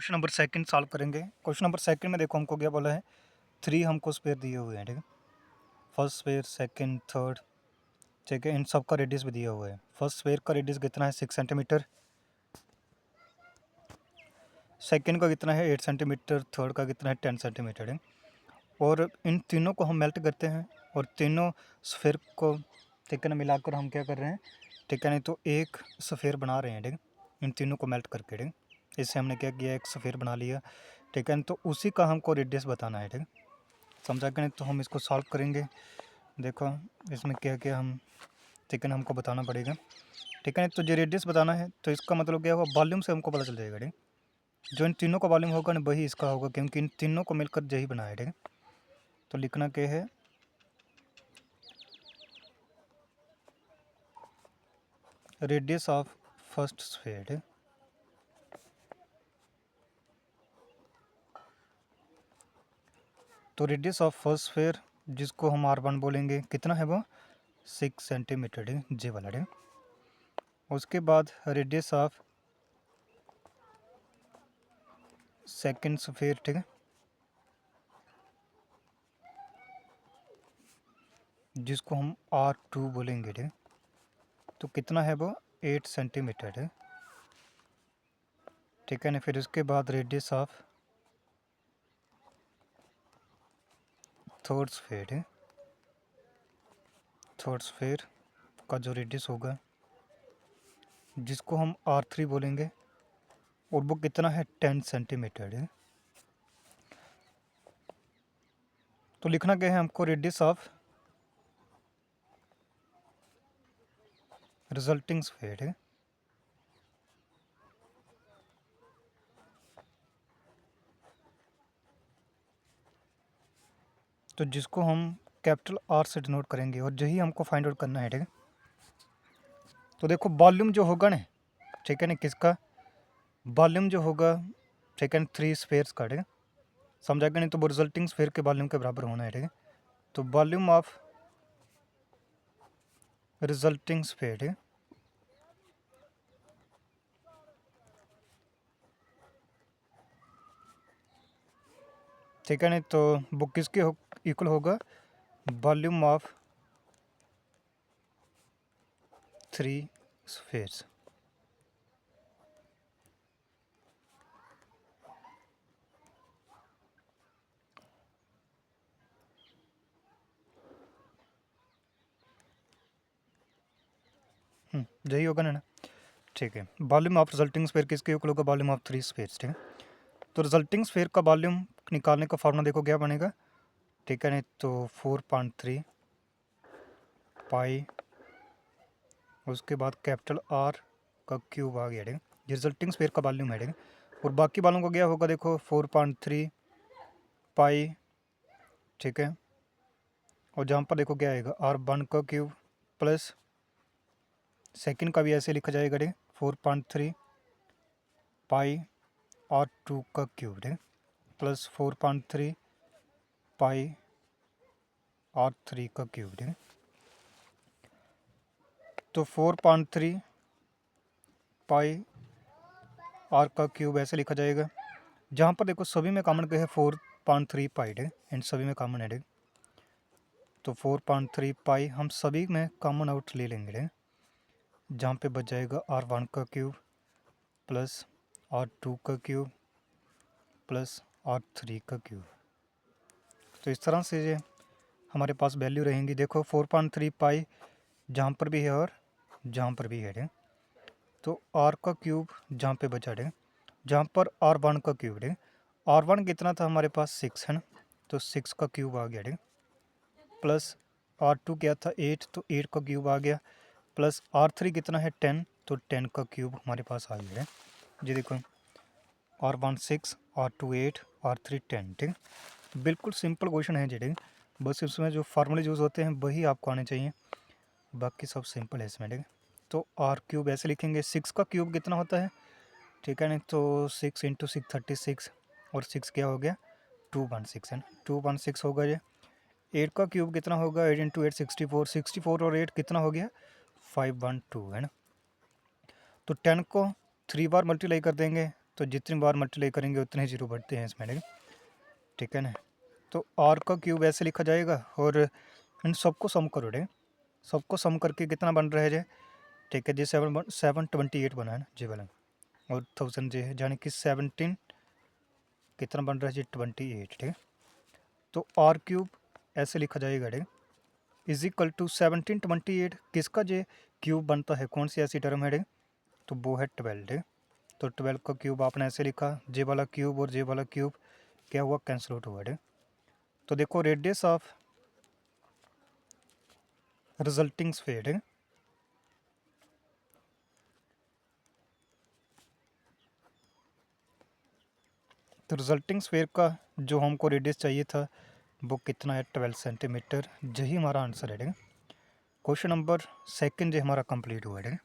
Question number second solve करेंगे। Question number second में देखो हमको क्या बोला है, 3 हमको स्क्वायर दिए हुए हैं, ठीक है। फर्स्ट स्क्वायर, सेकंड, थर्ड, ठीक है। इन सब का रेडियस भी दिया हुआ है। फर्स्ट स्क्वायर का रेडियस कितना है 6 सेंटीमीटर, सेकंड का कितना है 8 सेंटीमीटर, थर्ड का कितना है 10 सेंटीमीटर है। और इन तीनों को हम मेल्ट करते हैं और तीनों स्फीयर को, ठीक है ना, मिलाकर हम क्या कर रहे हैं, ठीक है, नहीं तो एक स्फीयर बना रहे हैं, ठीक है, इन तीनों को मेल्ट करके, ठीक है। इससे हमने क्या किया, एक स्फीयर बना लिया, ठीक है। तो उसी का हमको रेडियस बताना है, ठीक है। समझा कि नहीं, तो हम इसको सॉल्व करेंगे। देखो इसमें क्या क्या हम, ठीक है ना, हमको बताना पड़ेगा, ठीक है। तो जो रेडियस बताना है तो इसका मतलब क्या होगा, वॉल्यूम से हमको पता चल जाएगा, ठीक है। जो इन तीनों का वॉल्यूम होगा ना वही इसका होगा, क्योंकि इन तीनों को मिलकर यही बना है, ठीक है। तो लिखना क्या है, रेडियस ऑफ फर्स्ट स्फीयर, तो रेडियस ऑफ फर्स्ट स्फीयर जिसको हम R1 बोलेंगे, कितना है वो 6 सेंटीमीटर है, जे वाला है। उसके बाद रेडियस ऑफ सेकंड स्फीयर, ठीक है, जिसको हम R2 बोलेंगे, ठीक है। तो कितना है वो 8 सेंटीमीटर है, ठीक है ना। फिर उसके बाद रेडियस ऑफ थर्ड स्फीयर है, थर्ड स्फीयर का जो रेडियस होगा जिसको हम R3 बोलेंगे, और वो कितना है 10 सेंटीमीटर है। तो लिखना क्या है हमको, रेडियस ऑफ रिजल्टिंग स्फीयर है, तो जिसको हम कैपिटल R से डिनोट करेंगे, और यही हमको फाइंड आउट करना है, ठीक है। तो देखो वॉल्यूम जो होगा ना, ठीक है ना, किसका वॉल्यूम जो होगा, ठीक है, 3 स्फीयर्स का, ठीक है। समझा कि नहीं, तो वो रिजल्टिंग स्फीयर के वॉल्यूम के बराबर होना है, ठीक है। तो वॉल्यूम ऑफ रिजल्टिंग स्फीयर है, ठीक है नहीं, तो वो किसके इक्वल होगा, वॉल्यूम ऑफ 3 स्फीयर्स। यही होगा ना, ठीक है। वॉल्यूम ऑफ रिजल्टिंग स्फीयर किसके इक्वल होगा, वॉल्यूम ऑफ 3 स्फीयर्स, ठीक है। तो रिजल्टिंग स्फीयर का वॉल्यूम निकालने का फॉर्मूला देखो क्या बनेगा, ठीक है नहीं, तो 4.3 पाई, उसके बाद कैपिटल R का क्यूब आ गया, ठीक है। रिजल्टिंग स्फीयर का वॉल्यूम है, ठीक है। और बाकी वालों को क्या होगा, देखो 4.3 पाई, ठीक है। और जहाँ पर देखो क्या आएगा, R1 का क्यूब प्लस सेकंड का भी ऐसे लिखा जाएगा, ठीक है, 4.3 पाई R2 का क्यूब, ठीक है, प्लस 4.3 पाई R3 का क्यूब, ठीक है। तो 4.3 पाई R का क्यूब ऐसे लिखा जाएगा, जहाँ पर देखो सभी में कॉमन क्या है 4.3 पाई, ठीक है, इन सभी में कॉमन है, ठीक। तो 4.3 पाई हम सभी में कॉमन आउट ले लेंगे, ठीक, जहाँ पे बच जाएगा R1 का क्यूब प्लस R2 का क्यूब प्लस R3 का क्यूब। तो इस तरह से ये हमारे पास वैल्यू रहेंगी। देखो 4.3 पाई जहाँ पर भी है और जहाँ पर भी है, ठीक। तो R का क्यूब जहाँ पे बचा, ठीक, जहाँ पर R1 का क्यूब, ठीक, R1 कितना था हमारे पास 6 है ना, तो 6 का क्यूब आ गया, ठीक, प्लस R2 क्या था 8, तो 8 का क्यूब आ गया, प्लस R3 कितना है 10, तो 10 का क्यूब हमारे पास आ गया है जी। देखो R1 6, R2 8, R3 10, ठीक। बिल्कुल सिंपल क्वेश्चन है जी, ठीक। बस इसमें जो फार्मूले यूज़ होते हैं वही आपको आने चाहिए, बाकी सब सिंपल है इसमें, ठीक है। तो R क्यूब ऐसे लिखेंगे, 6 का क्यूब कितना होता है, ठीक है नहीं, तो 6 इंटू 6 36, और 6 क्या हो गया 216 है ना, 216 होगा ये। 8 का क्यूब कितना होगा, 8 इंटू 8 64, 64 और 8 कितना हो गया 512 है ना। तो 10 को 3 बार मल्टीप्लाई कर देंगे तो जितनी बार मल्टीप्लाई करेंगे उतने ही जीरो बढ़ते हैं इसमें, ठीक है ना। तो आर का क्यूब ऐसे लिखा जाएगा और इन सबको सम करो डे, सबको सम करके कितना बन रहा है जे, ठीक है जी 728 बना है ना जी वाला, और 1000 जे है यानी कि 17 कितना बन रहा है जी 28, ठीक है। तो आर क्यूब ऐसे लिखा जाएगा डे इज इक्वल टू 1728 किसका जे क्यूब बनता है, कौन सी ऐसी टर्म है डे, तो वो है 12 डे। तो 12 का क्यूब आपने ऐसे लिखा, जे वाला क्यूब और जे वाला क्यूब क्या हुआ, कैंसिल आउट हुआ डे। तो देखो रेडियस ऑफ रिजल्टिंग स्फीयर है, तो रिजल्टिंग स्फीयर का जो हमको रेडियस चाहिए था वो कितना है 12 सेंटीमीटर, यही हमारा आंसर है। क्वेश्चन नंबर सेकंड जो हमारा कंप्लीट हुआ है।